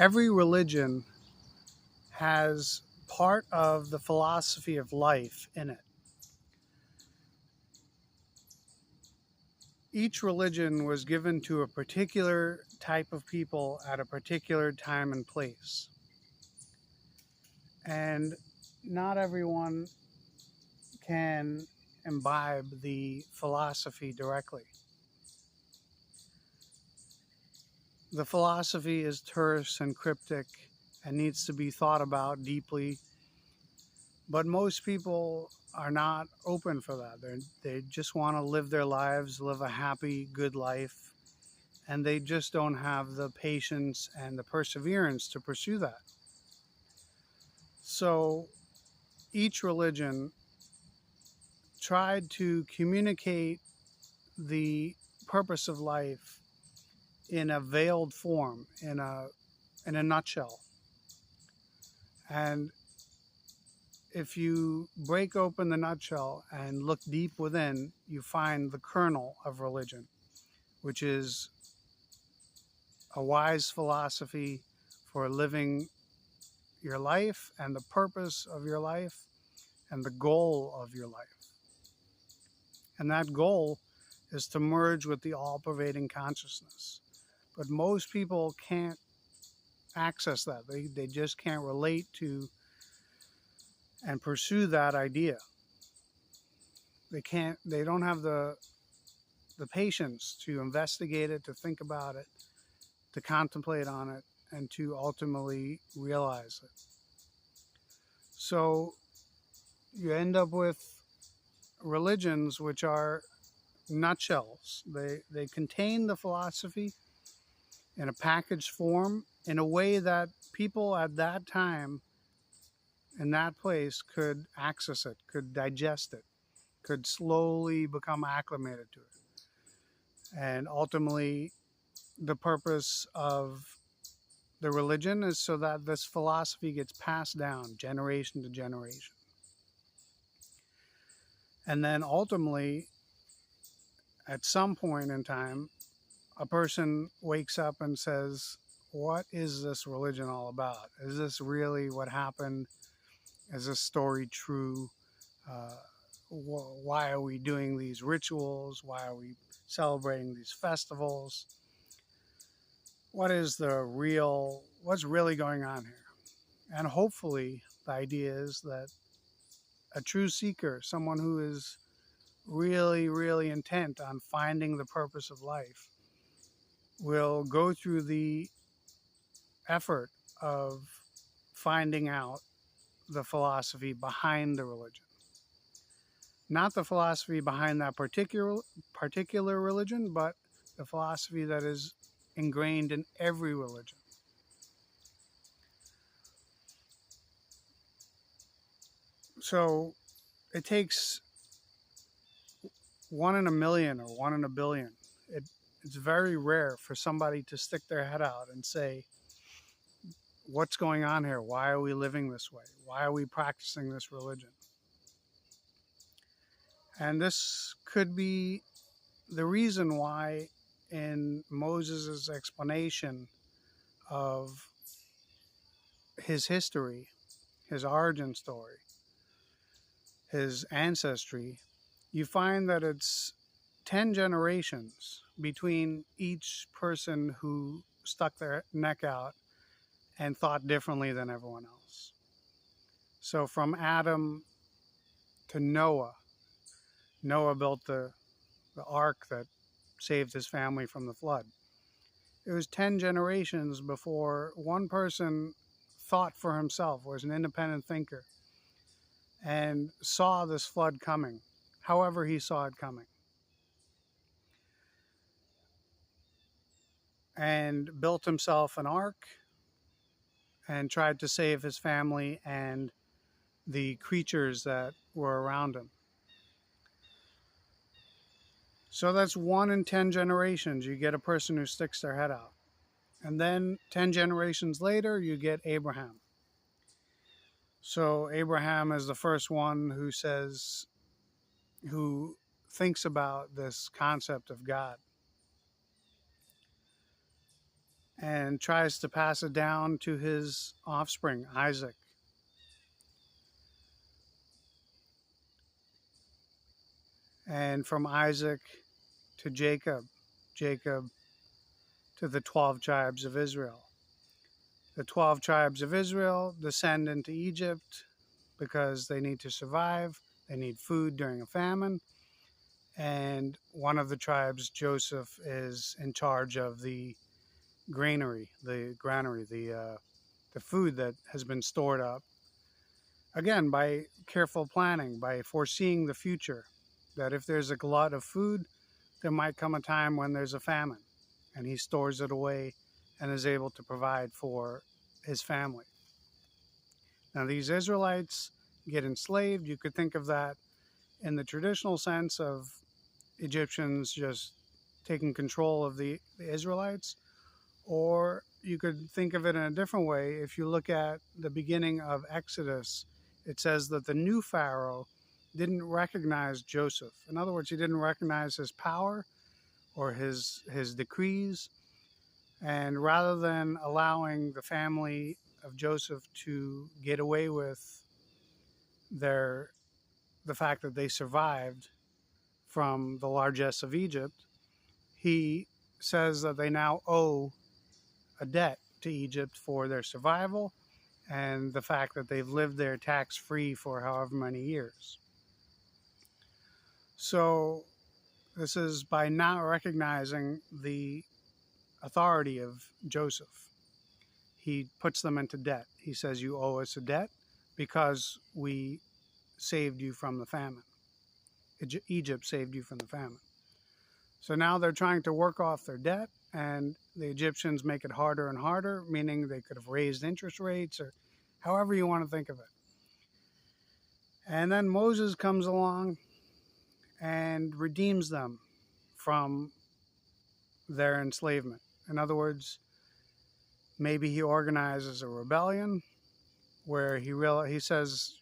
Every religion has part of the philosophy of life in it. Each religion was given to a particular type of people at a particular time and place. And not everyone can imbibe the philosophy directly. The philosophy is terse and cryptic and needs to be thought about deeply, but most people are not open for that. They just want to live their lives, live a happy, good life, and they just don't have the patience and the perseverance to pursue that. So each religion tried to communicate the purpose of life in a veiled form, in a nutshell. And if you break open the nutshell and look deep within, you find the kernel of religion, which is a wise philosophy for living your life and the purpose of your life and the goal of your life. And that goal is to merge with the all-pervading consciousness. But most people can't access that. They just can't relate to and pursue that idea. They don't have the patience to investigate it, to think about it, to contemplate on it, and to ultimately realize it. So you end up with religions which are nutshells. They contain the philosophy in a packaged form in a way that people at that time in that place could access it, could digest it, could slowly become acclimated to it. And ultimately, the purpose of the religion is so that this philosophy gets passed down generation to generation. And then ultimately, at some point in time, a person wakes up and says, what is this religion all about? Is this really what happened? Is this story true? Why are we doing these rituals? Why are we celebrating these festivals? What's really going on here? And hopefully the idea is that a true seeker, someone who is really, really intent on finding the purpose of life, will go through the effort of finding out the philosophy behind the religion. Not the philosophy behind that particular religion, but the philosophy that is ingrained in every religion. So it takes 1 in a million or 1 in a billion. It's very rare for somebody to stick their head out and say, what's going on here? Why are we living this way? Why are we practicing this religion? And this could be the reason why in Moses' explanation of his history, his origin story, his ancestry, you find that it's 10 generations between each person who stuck their neck out and thought differently than everyone else. So from Adam to Noah, Noah built the ark that saved his family from the flood. It was 10 generations before one person thought for himself, was an independent thinker, and saw this flood coming, however he saw it coming, and built himself an ark and tried to save his family and the creatures that were around him. So that's 1 in 10 generations. You get a person who sticks their head out. And then 10 generations later, you get Abraham. So Abraham is the first one who thinks about this concept of God. and tries to pass it down to his offspring, Isaac. And from Isaac to Jacob, Jacob to the 12 tribes of Israel. The 12 tribes of Israel descend into Egypt because they need to survive. They need food during a famine. And one of the tribes, Joseph, is in charge of the granary, the food that has been stored up. Again, by careful planning, by foreseeing the future, that if there's a glut of food, there might come a time when there's a famine, and he stores it away and is able to provide for his family. Now, these Israelites get enslaved. You could think of that in the traditional sense of Egyptians just taking control of the Israelites, or you could think of it in a different way. If you look at the beginning of Exodus, it says that the new Pharaoh didn't recognize Joseph. In other words, he didn't recognize his power or his decrees. And rather than allowing the family of Joseph to get away with the fact that they survived from the largesse of Egypt, he says that they now owe a debt to Egypt for their survival and the fact that they've lived there tax-free for however many years. So this is by not recognizing the authority of Joseph. He puts them into debt. He says, you owe us a debt because we saved you from the famine. Egypt saved you from the famine. So now they're trying to work off their debt, and the Egyptians make it harder and harder, meaning they could have raised interest rates or however you want to think of it. And then Moses comes along and redeems them from their enslavement. In other words, maybe he organizes a rebellion where he says,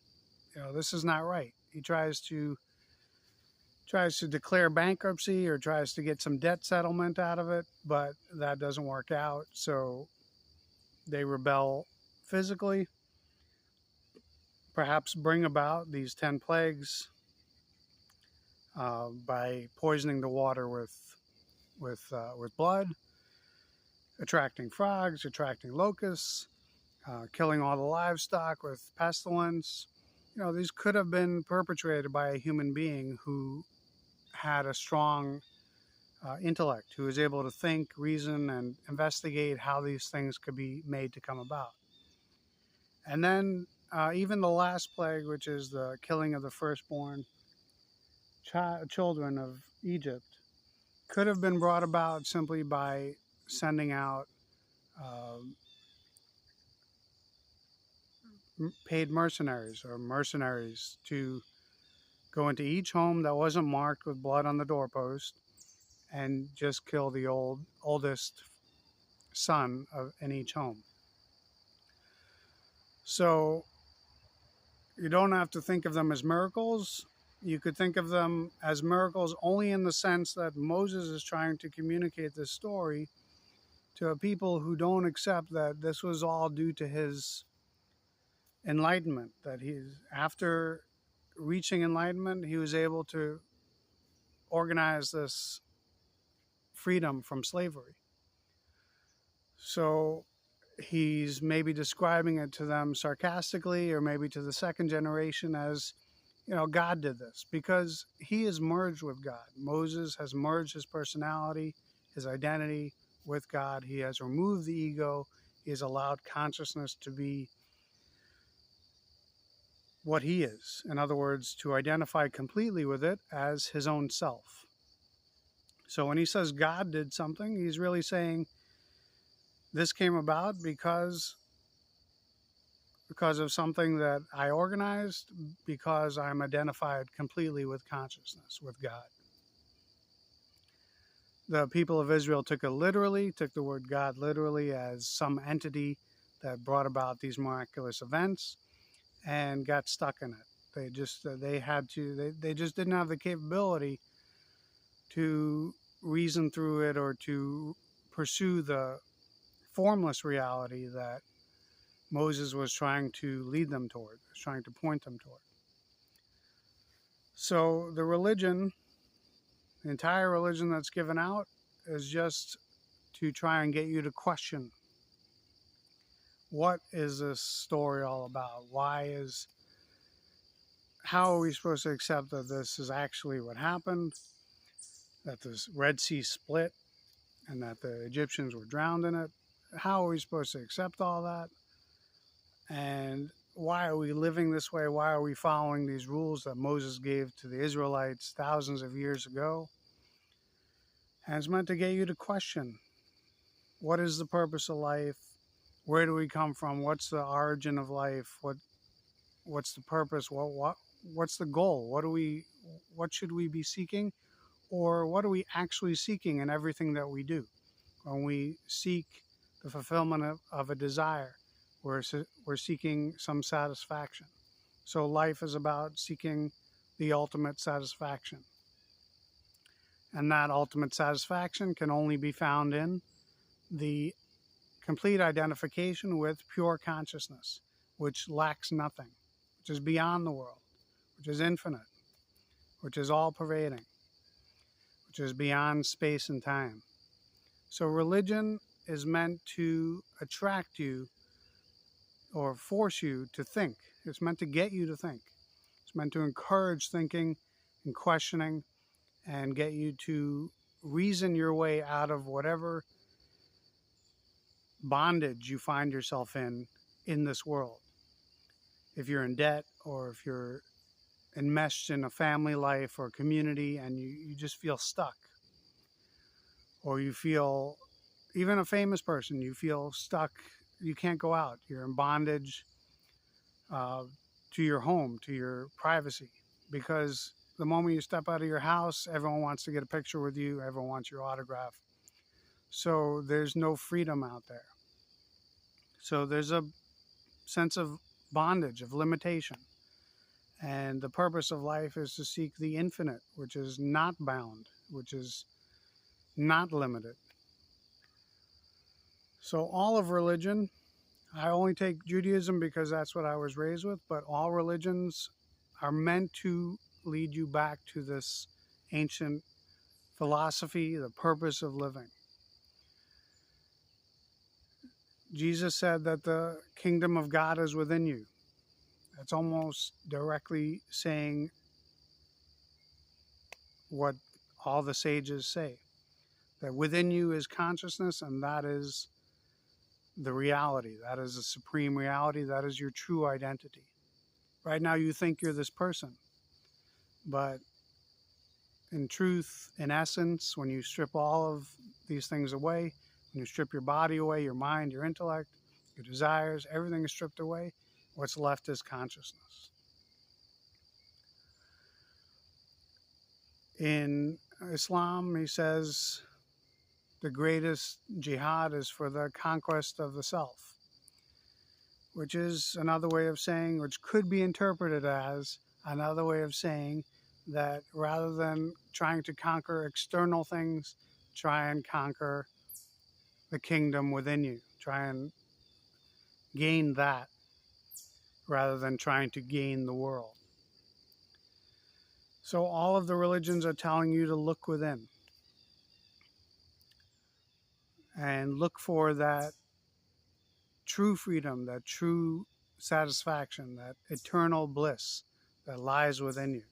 this is not right. He tries to declare bankruptcy or tries to get some debt settlement out of it, but that doesn't work out. So they rebel physically, perhaps bring about these 10 plagues by poisoning the water with blood, attracting frogs, attracting locusts, killing all the livestock with pestilence. These could have been perpetrated by a human being who had a strong intellect, who was able to think, reason, and investigate how these things could be made to come about. And then even the last plague, which is the killing of the firstborn children of Egypt, could have been brought about simply by sending out paid mercenaries to go into each home that wasn't marked with blood on the doorpost and just kill the oldest son in each home. So you don't have to think of them as miracles. You could think of them as miracles only in the sense that Moses is trying to communicate this story to a people who don't accept that this was all due to his enlightenment, that after reaching enlightenment, he was able to organize this freedom from slavery. So he's maybe describing it to them sarcastically, or maybe to the second generation as, God did this because he is merged with God. Moses has merged his personality, his identity with God. He has removed the ego. He has allowed consciousness to be what he is. In other words, to identify completely with it as his own self. So when he says God did something, he's really saying this came about because of something that I organized, because I'm identified completely with consciousness, with God. The people of Israel took the word God literally as some entity that brought about these miraculous events and got stuck in it. They just didn't have the capability to reason through it or to pursue the formless reality that Moses was trying to lead them toward, was trying to point them toward. So the religion, the entire religion that's given out, is just to try and get you to question, what is this story all about? How are we supposed to accept that this is actually what happened, that this Red Sea split and that the Egyptians were drowned in it? How are we supposed to accept all that? And why are we living this way? Why are we following these rules that Moses gave to the Israelites thousands of years ago? And it's meant to get you to question, what is the purpose of life? Where do we come from? What's the origin of life? What's the purpose? What's the goal? What should we be seeking? Or what are we actually seeking in everything that we do? When we seek the fulfillment of a desire, we're seeking some satisfaction. So life is about seeking the ultimate satisfaction. And that ultimate satisfaction can only be found in the complete identification with pure consciousness, which lacks nothing, which is beyond the world, which is infinite, which is all-pervading, which is beyond space and time. So religion is meant to attract you or force you to think. It's meant to get you to think. It's meant to encourage thinking and questioning and get you to reason your way out of whatever bondage you find yourself in this world. If you're in debt, or if you're enmeshed in a family life or community and you just feel stuck, or you feel, even a famous person, you feel stuck, you can't go out, you're in bondage to your home, to your privacy, because the moment you step out of your house, everyone wants to get a picture with you, everyone wants your autograph. So there's no freedom out there. So there's a sense of bondage, of limitation. And the purpose of life is to seek the infinite, which is not bound, which is not limited. So all of religion, I only take Judaism because that's what I was raised with, but all religions are meant to lead you back to this ancient philosophy, the purpose of living. Jesus said that the kingdom of God is within you. That's almost directly saying what all the sages say, that within you is consciousness, and that is the reality. That is the supreme reality. That is your true identity. Right now you think you're this person, but in truth, in essence, when you strip all of these things away, when you strip your body away, your mind, your intellect, your desires, everything is stripped away, what's left is consciousness. In Islam, he says the greatest jihad is for the conquest of the self, which is another way of saying, which could be interpreted as another way of saying that rather than trying to conquer external things, try and conquer the kingdom within you. Try and gain that rather than trying to gain the world. So all of the religions are telling you to look within and look for that true freedom, that true satisfaction, that eternal bliss that lies within you.